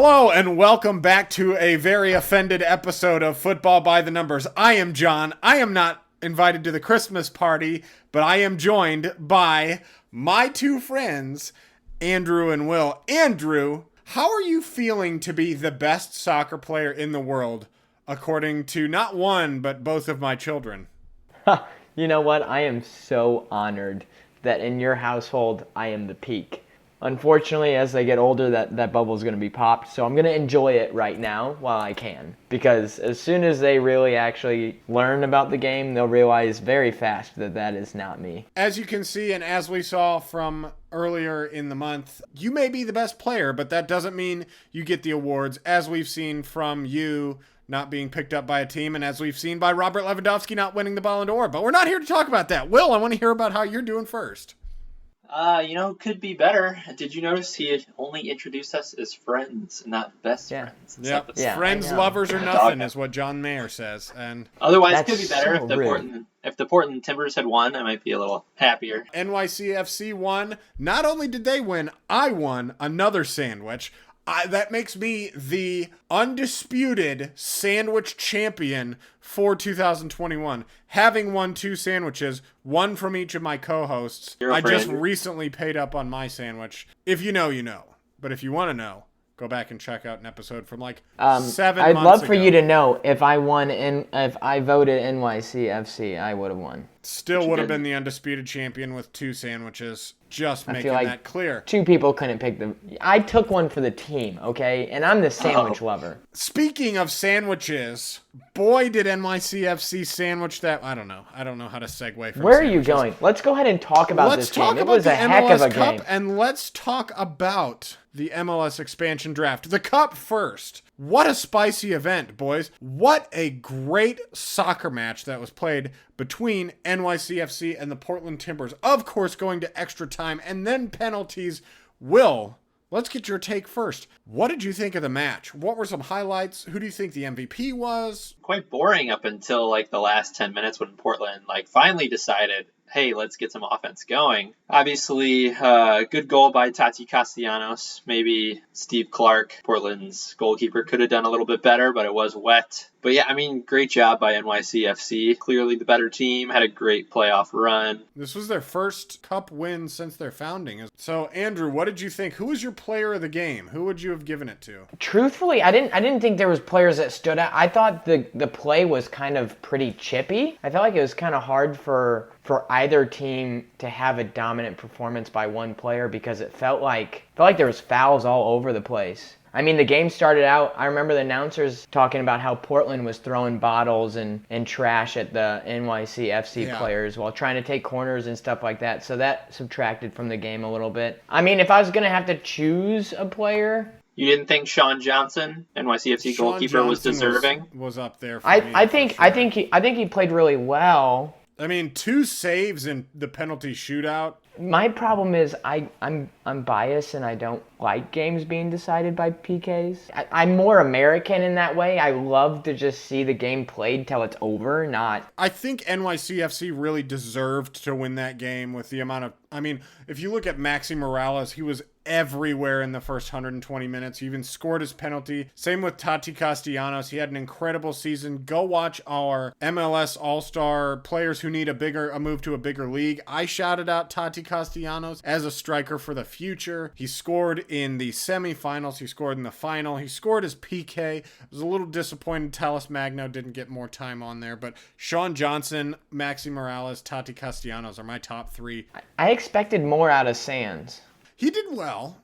Hello and welcome back to a very offended episode of Football by the Numbers. I am John. I am not invited to the Christmas party, but I am joined by my two friends, Andrew and Will. Andrew, how are you feeling to be the best soccer player in the world, according to not one, but both of my children? You know what? I am so honored that in your household, I am the peak. Unfortunately, as they get older, that bubble is going to be popped. So I'm going to enjoy it right now while I can. Because as soon as they really actually learn about the game, they'll realize very fast that that is not me. As you can see, and as we saw from earlier in the month, you may be the best player, but that doesn't mean you get the awards, as we've seen from you not being picked up by a team, and as we've seen by Robert Lewandowski not winning the Ballon d'Or. But we're not here to talk about that. Will, I want to hear about how you're doing first. Could be better. Did you notice he had only introduced us as friends, not best friends? Yep. Friends, lovers, or nothing is what John Mayer says. And otherwise, it could be better if the Portland Timbers had won. I might be a little happier. NYCFC won. Not only did they win, I won another sandwich. That makes me the undisputed sandwich champion for 2021. Having won 2 sandwiches, one from each of my co-hosts. I just recently paid up on my sandwich. If you know, you know. But if you want to know, go back and check out an episode from 7 months ago. I'd love for you to know if I won and if I voted NYCFC, I would have won. Still would have been the undisputed champion with 2 sandwiches. Just making that clear. 2 people couldn't pick them. I took one for the team, okay? And I'm the sandwich lover. Speaking of sandwiches, boy, did NYCFC sandwich that. I don't know how to segue from Where sandwiches. are you going? Let's go ahead and talk about this game. It was a heck of a game. And let's talk about the MLS Expansion Draft. The Cup first. What a spicy event, boys. What a great soccer match that was played between NYCFC and the Portland Timbers. Of course, going to extra time and then penalties. Will, let's get your take first. What did you think of the match? What were some highlights? Who do you think the MVP was? Quite boring up until the last 10 minutes when Portland finally decided, hey, let's get some offense going. Obviously, good goal by Tati Castellanos. Maybe Steve Clark, Portland's goalkeeper, could have done a little bit better, but it was wet. But yeah, great job by NYCFC. Clearly the better team, had a great playoff run. This was their first Cup win since their founding. So, Andrew, what did you think? Who was your player of the game? Who would you have given it to? Truthfully, I didn't think there was players that stood out. I thought the play was kind of pretty chippy. I felt like it was kind of hard for either team to have a dominant performance by one player because it felt like there was fouls all over the place. The game started out, I remember the announcers talking about how Portland was throwing bottles and trash at the NYCFC players while trying to take corners and stuff like that. So that subtracted from the game a little bit. If I was going to have to choose a player... You didn't think Sean Johnson, NYCFC goalkeeper, was deserving? Was up there for me. I think he played really well. 2 saves in the penalty shootout. My problem is I'm biased and I don't like games being decided by PKs. I'm more American in that way. I love to just see the game played till it's over, not... I think NYCFC really deserved to win that game with the amount of... if you look at Maxi Morales, he was everywhere in the first 120 minutes. He even scored his penalty. Same with Tati Castellanos. He had an incredible season. Go watch our MLS All-Star players who need a move to a bigger league. I shouted out Tati Castellanos as a striker for the future. He scored in the semifinals. He scored in the final. He scored his PK. I was a little disappointed Talis Magno didn't get more time on there, but Sean Johnson, Maxi Morales, Tati Castellanos are my top 3. I expected more out of Sands. He did well.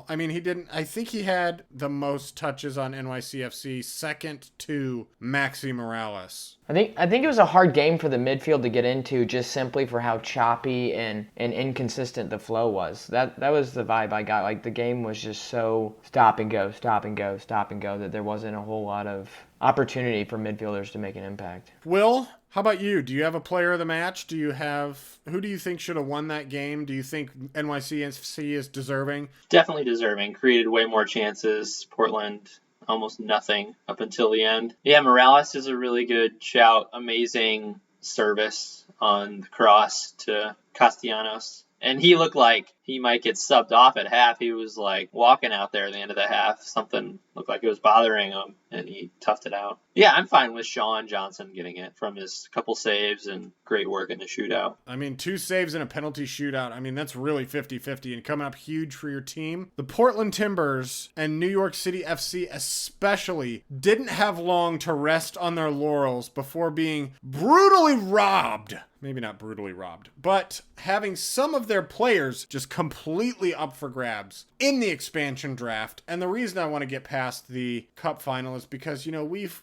I think he had the most touches on NYCFC, second to Maxi Morales. I think it was a hard game for the midfield to get into just simply for how choppy and inconsistent the flow was. That was the vibe I got. The game was just so stop and go that there wasn't a whole lot of opportunity for midfielders to make an impact. Will, how about you? Do you have a player of the match? Who do you think should have won that game? Do you think NYCFC is deserving? Definitely deserving. Created way more chances. Portland, almost nothing up until the end. Yeah, Morales is a really good shout. Amazing service on the cross to Castellanos. And he looked like he might get subbed off at half. He was like walking out there at the end of the half. Something looked like it was bothering him, and he toughed it out. Yeah, I'm fine with Sean Johnson getting it from his couple saves and great work in the shootout. I mean, 2 saves in a penalty shootout. I mean, that's really 50-50 and coming up huge for your team. The Portland Timbers and New York City FC especially didn't have long to rest on their laurels before being brutally robbed. Maybe not brutally robbed, but having some of their players just completely up for grabs in the expansion draft. And the reason I want to get past the cup final is because, you know, we've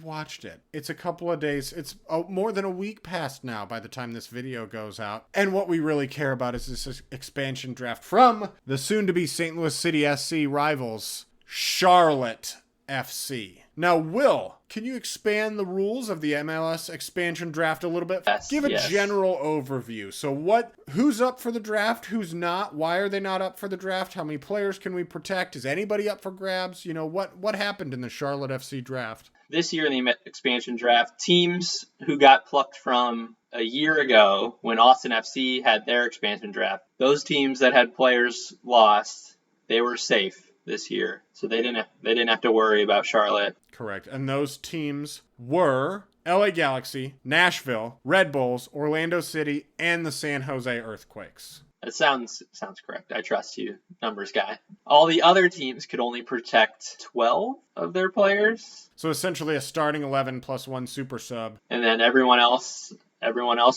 watched it. It's a couple of days. It's more than a week past now by the time this video goes out. And what we really care about is this expansion draft from the soon-to-be St. Louis City SC rivals, Charlotte FC. Now, Will, can you expand the rules of the MLS Expansion Draft a little bit? Yes, Give a general overview. So who's up for the draft? Who's not? Why are they not up for the draft? How many players can we protect? Is anybody up for grabs? You know, what happened in the Charlotte FC draft? This year in the expansion draft, teams who got plucked from a year ago when Austin FC had their expansion draft, those teams that had players lost, they were safe this year, so they didn't have to worry about Charlotte. Correct. And those teams were LA Galaxy, Nashville, Red Bulls, Orlando City, and the San Jose Earthquakes. That sounds correct. I trust you, numbers guy. All the other teams could only protect 12 of their players. So essentially a starting 11 plus 1 super sub. And then everyone else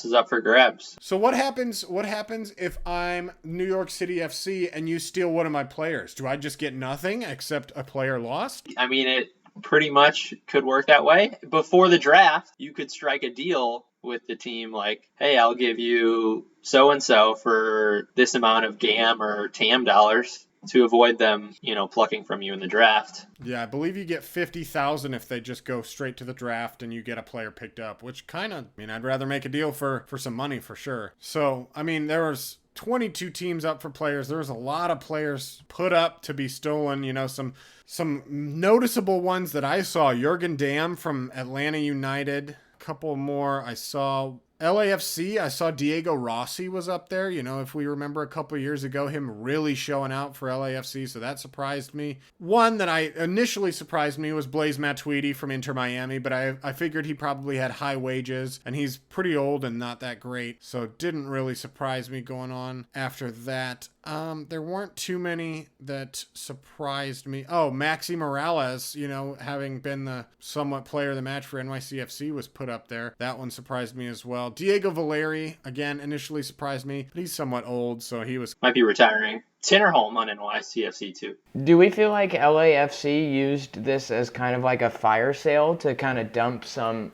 is up for grabs. So what happens if I'm New York City FC and you steal one of my players? Do I just get nothing except a player lost? I mean, it pretty much could work that way. Before the draft, you could strike a deal with the team like, hey, I'll give you so-and-so for this amount of GAM or TAM dollars to avoid them, you know, plucking from you in the draft. Yeah, I believe you get $50,000 if they just go straight to the draft and you get a player picked up, which I'd rather make a deal for some money for sure. So, I mean, there was 22 teams up for players. There was a lot of players put up to be stolen, you know, some noticeable ones that I saw. Jurgen Damm from Atlanta United. Couple more. I saw LAFC. I saw Diego Rossi was up there. You know, if we remember a couple years ago, him really showing out for LAFC, so that surprised me. One that I initially surprised me was Blaise Matuidi from Inter Miami, but I figured he probably had high wages, and he's pretty old and not that great, so it didn't really surprise me going on after that. There weren't too many that surprised me. Oh, Maxi Morales, you know, having been the somewhat player of the match for NYCFC was put up there. That one surprised me as well. Diego Valeri, again, initially surprised me, but he's somewhat old, so he might be retiring. Tinnerholm on NYCFC too. Do we feel like LAFC used this as kind of like a fire sale to kind of dump some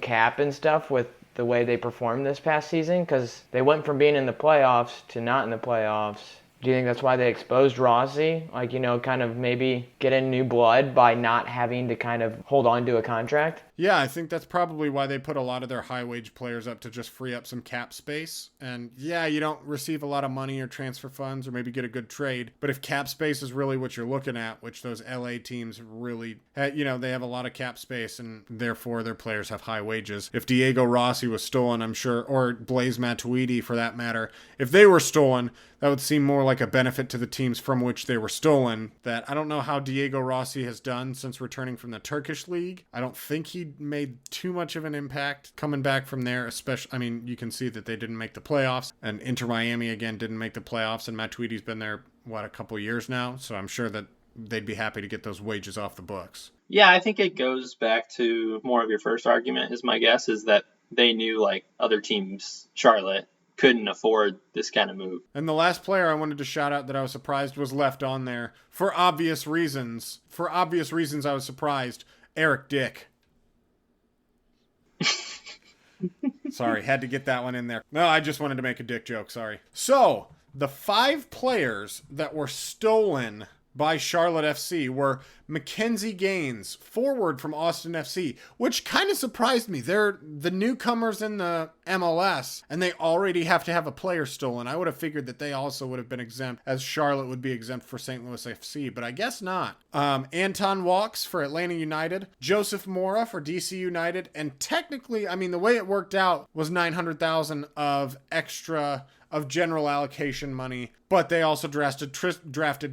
cap and stuff with the way they performed this past season? Because they went from being in the playoffs to not in the playoffs. Do you think that's why they exposed Rossi? Like, you know, kind of maybe get in new blood by not having to kind of hold on to a contract? Yeah, I think that's probably why they put a lot of their high-wage players up to just free up some cap space. And yeah, you don't receive a lot of money or transfer funds or maybe get a good trade. But if cap space is really what you're looking at, which those LA teams really, you know, they have a lot of cap space and therefore their players have high wages. If Diego Rossi was stolen, I'm sure, or Blaise Matuidi for that matter, if they were stolen, that would seem more like a benefit to the teams from which they were stolen. That I don't know how Diego Rossi has done since returning from the Turkish league. I don't think he made too much of an impact coming back from there, especially, I mean, you can see that they didn't make the playoffs, and Inter Miami again didn't make the playoffs, and Matuidi's been there, a couple years now, so I'm sure that they'd be happy to get those wages off the books. Yeah, I think it goes back to more of your first argument, is my guess, is that they knew, like, other teams, Charlotte, couldn't afford this kind of move. And the last player I wanted to shout out that I was surprised was left on there for obvious reasons. For obvious reasons I was surprised. Eric Dick. Sorry, had to get that one in there. No, I just wanted to make a dick joke, sorry. So, the 5 players that were stolen by Charlotte FC were Mackenzie Gaines, forward from Austin FC, which kind of surprised me. They're the newcomers in the MLS, and they already have to have a player stolen. I would have figured that they also would have been exempt, as Charlotte would be exempt for St. Louis FC, but I guess not. Anton Walks for Atlanta United, Joseph Mora for DC United, and technically, I mean, the way it worked out was $900,000 of extra of general allocation money, but they also drafted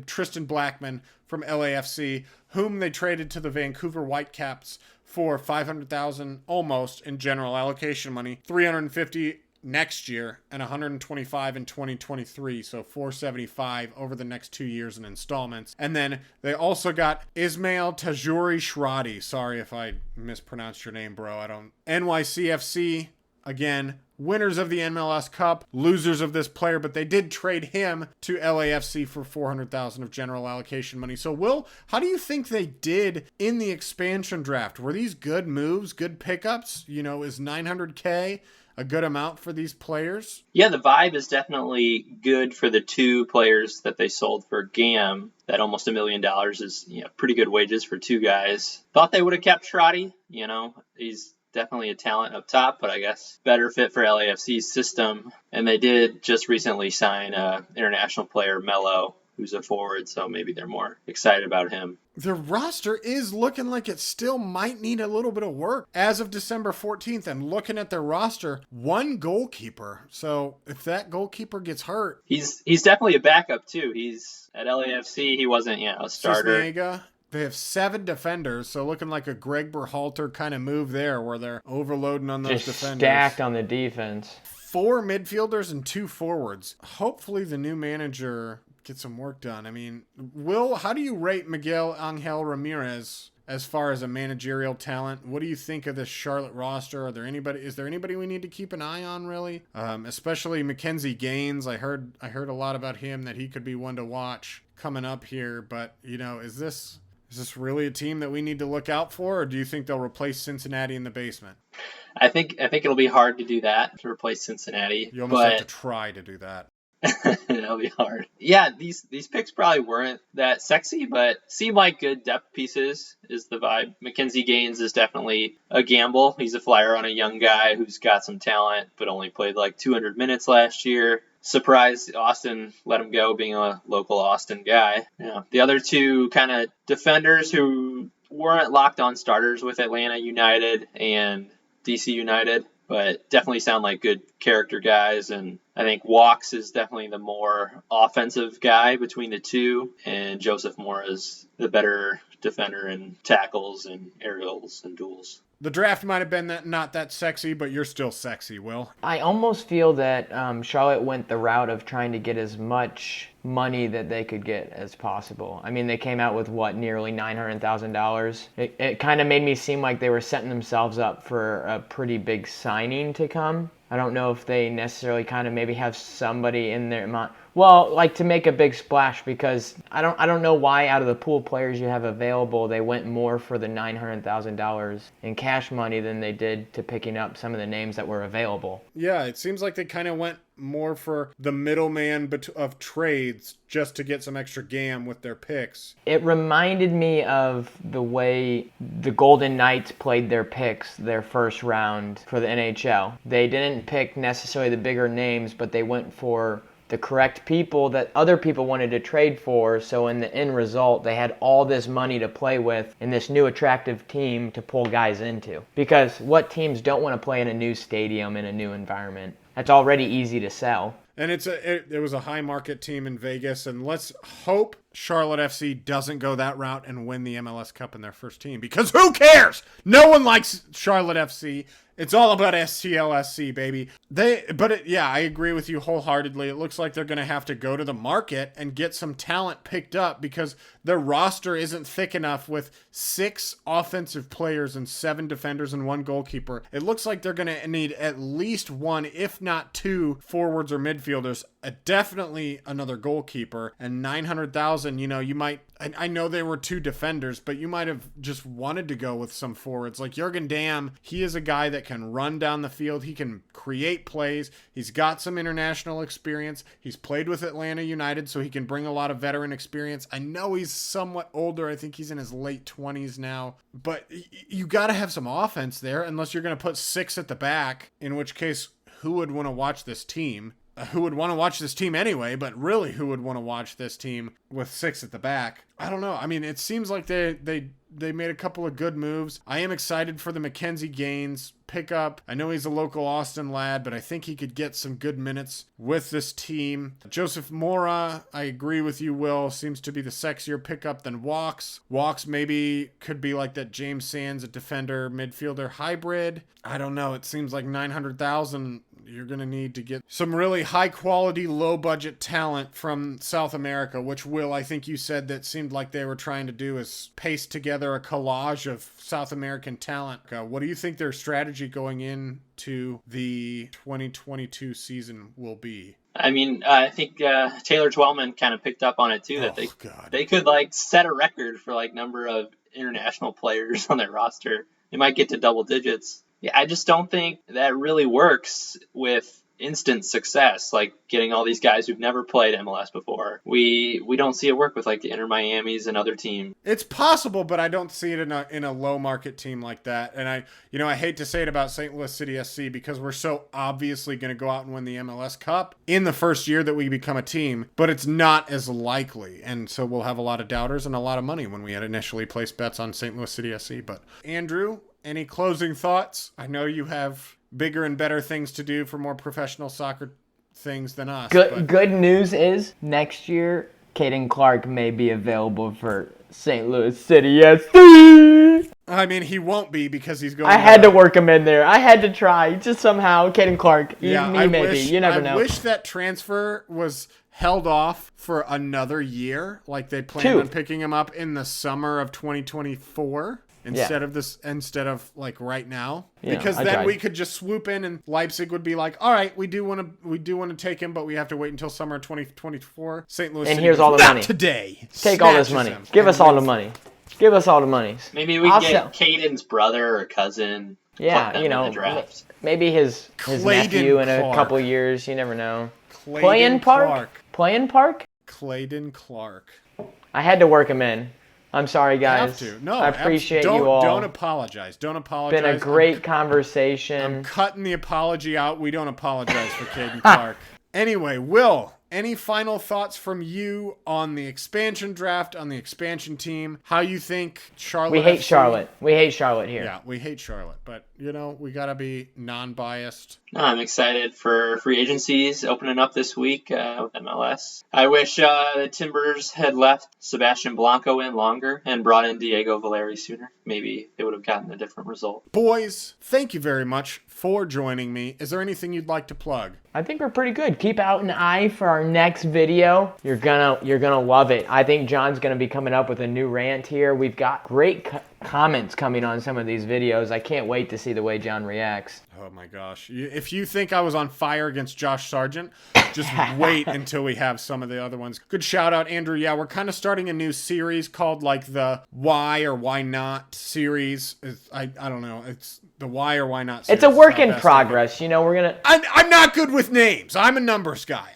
Tristan Blackman from LAFC, whom they traded to the Vancouver Whitecaps for $500,000 almost in general allocation money, $350 next year and $125 in 2023, so $475 over the next 2 years in installments. And then they also got Ismail Tajouri-Shradi. Sorry if I mispronounced your name, bro. NYCFC, again, winners of the MLS Cup, losers of this player, but they did trade him to LAFC for $400,000 of general allocation money. So, Will, how do you think they did in the expansion draft? Were these good moves, good pickups? You know, is $900K a good amount for these players? Yeah, the vibe is definitely good for the two players that they sold for GAM. That almost $1 million is, pretty good wages for two guys. Thought they would have kept Shradi. He's definitely a talent up top, but I guess better fit for LAFC's system. And they did just recently sign international player Melo, who's a forward, so maybe they're more excited about him. The roster is looking like it still might need a little bit of work. As of December 14th, I'm looking at their roster, one goalkeeper. So if that goalkeeper gets hurt... He's definitely a backup, too. He's at LAFC. He wasn't, a starter. Cisnega. They have 7 defenders, so looking like a Greg Berhalter kind of move there where they're overloading on those just defenders. Stacked on the defense. 4 midfielders and 2 forwards. Hopefully the new manager gets some work done. I mean, Will, how do you rate Miguel Angel Ramirez as far as a managerial talent? What do you think of this Charlotte roster? Is there anybody we need to keep an eye on, really? Especially Mackenzie Gaines. I heard a lot about him, that he could be one to watch coming up here, but is this really a team that we need to look out for, or do you think they'll replace Cincinnati in the basement? I think it'll be hard to do that, to replace Cincinnati. You almost have to try to do that. It'll be hard. Yeah, these picks probably weren't that sexy, but seem like good depth pieces is the vibe. Mackenzie Gaines is definitely a gamble. He's a flyer on a young guy who's got some talent, but only played like 200 minutes last year. Surprised Austin let him go, being a local Austin guy. The other two kind of defenders who weren't locked on starters with Atlanta United and DC United, but definitely sound like good character guys. And I think Walks is definitely the more offensive guy between the two, and Joseph Mora is the better defender in tackles and aerials and duels. The draft might have been not that sexy, but you're still sexy, Will. I almost feel that Charlotte went the route of trying to get as much money that they could get as possible. I mean, they came out with, nearly $900,000. It kind of made me seem like they were setting themselves up for a pretty big signing to come. I don't know if they necessarily kind of maybe have somebody in their mind. Well, like to make a big splash, because I don't know why out of the pool of players you have available, they went more for the $900,000 in cash money than they did to picking up some of the names that were available. Yeah, it seems like they kind of went more for the middleman of trades just to get some extra GAM with their picks. It reminded me of the way the Golden Knights played their picks their first round for the NHL. They didn't pick necessarily the bigger names, but they went for the correct people that other people wanted to trade for, so in the end result, they had all this money to play with in this new attractive team to pull guys into. Because what teams don't want to play in a new stadium, in a new environment? That's already easy to sell. And it was a high market team in Vegas, and let's hope Charlotte FC doesn't go that route and win the MLS Cup in their first team, because who cares? No one likes Charlotte FC. It's all about STLSC, baby. I agree with you wholeheartedly. It looks like they're going to have to go to the market and get some talent picked up, because their roster isn't thick enough with 6 offensive players and 7 defenders and 1 goalkeeper. It looks like they're going to need at least 1, if not 2, forwards or midfielders. Definitely another goalkeeper, and $900,000. You might. I know they were 2 defenders, but you might have just wanted to go with some forwards. Like Jurgen Damm, he is a guy that can run down the field. He can create plays. He's got some international experience. He's played with Atlanta United, so he can bring a lot of veteran experience. I know he's somewhat older. I think he's in his late 20s now. But you got to have some offense there, unless you're going to put 6 at the back, in which case, who would want to watch this team? Who would want to watch this team anyway, but really who would want to watch this team with 6 at the back? I don't know. I mean, it seems like they made a couple of good moves. I am excited for the Mackenzie Gaines pickup. I know he's a local Austin lad, but I think he could get some good minutes with this team. Joseph Mora, I agree with you, Will, seems to be the sexier pickup than Walks. Walks maybe could be like that James Sands, a defender, midfielder hybrid. I don't know. It seems like $900,000. You're going to need to get some really high quality, low budget talent from South America, which, Will, I think you said that seemed like they were trying to do is paste together a collage of South American talent. What do you think their strategy going into the 2022 season will be? I mean, I think Taylor Twellman kind of picked up on it too, that they could like set a record for like number of international players on their roster. They might get to double digits. Yeah, I just don't think that really works with instant success, like getting all these guys who've never played MLS before. We don't see it work with like the Inter Miamis and other teams. It's possible, but I don't see it in a low market team like that. And I hate to say it about St. Louis City SC because we're so obviously going to go out and win the MLS Cup in the first year that we become a team, but it's not as likely. And so we'll have a lot of doubters and a lot of money when we had initially placed bets on St. Louis City SC. But Andrew, any closing thoughts? I know you have bigger and better things to do for more professional soccer things than us. Good news is next year, Caden Clark may be available for St. Louis City SC. I mean, he won't be because he's going. I had to work him in there. I had to try. Just somehow, Caden Clark. Yeah, maybe. You never know. I wish that transfer was held off for another year, like they planned on picking him up in the summer of 2024. Instead of like right now, because then we could just swoop in and Leipzig would be like, all right, we do want to take him, but we have to wait until summer 2024. St. Louis, and here's all the money today. Take all this money. Give us all the money. Give us all the money. Maybe we get Caden's brother or cousin. Yeah, in the draft. Maybe his nephew in a couple years. You never know. Playing Park. Clayton Clark. I had to work him in. I'm sorry, guys. You have to. No, I appreciate you all. Don't apologize. Don't apologize. Been a great conversation. I'm cutting the apology out. We don't apologize for Caden Clark. Anyway, Will, any final thoughts from you on the expansion draft, on the expansion team? How you think Charlotte? We hate Charlotte. We hate Charlotte here. Yeah, we hate Charlotte, but we gotta be non-biased. No, I'm excited for free agencies opening up this week with MLS. I wish the Timbers had left Sebastian Blanco in longer and brought in Diego Valeri sooner. Maybe they would have gotten a different result. Boys, thank you very much for joining me. Is there anything you'd like to plug? I think we're pretty good. Keep out an eye for our next video. You're gonna love it. I think John's gonna be coming up with a new rant here. We've got great comments coming on some of these videos. I can't wait to see the way John reacts. Oh my gosh. If you think I was on fire against Josh Sargent, just wait until we have some of the other ones. Good shout out, Andrew. Yeah, we're kind of starting a new series called like the Why or Why Not series. I don't know. It's the Why or Why Not series. It's a work in progress. We're going to... I'm not good with names. I'm a numbers guy.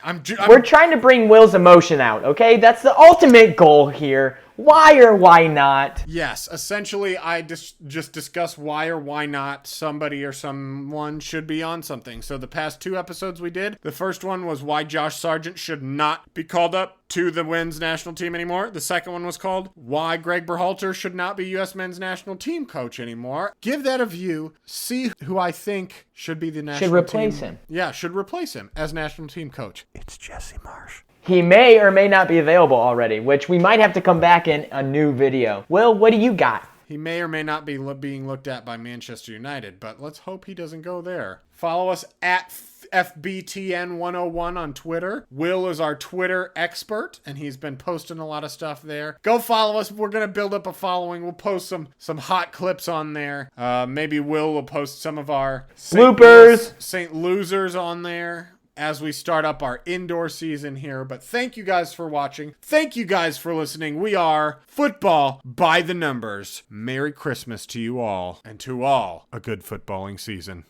We're trying to bring Will's emotion out, okay? That's the ultimate goal here. Why or why not? Yes, essentially I just discuss why or why not somebody or someone should be on something. So the past 2 episodes we did, the first one was why Josh Sargent should not be called up to the men's national team anymore. The second one was called why Greg Berhalter should not be U.S. men's national team coach anymore. Give that a view. See who I think should be the national team. Should replace him. Yeah, should replace him as national team coach. It's Jesse Marsh. He may or may not be available already, which we might have to come back in a new video. Will, what do you got? He may or may not be being looked at by Manchester United, but let's hope he doesn't go there. Follow us at FBTN101 on Twitter. Will is our Twitter expert, and he's been posting a lot of stuff there. Go follow us. We're going to build up a following. We'll post some hot clips on there. Maybe Will post some of our bloopers, St. Losers on there. as we start up our indoor season here. But thank you guys for watching. Thank you guys for listening. We are Football by the Numbers. Merry Christmas to you all, and to all a good footballing season.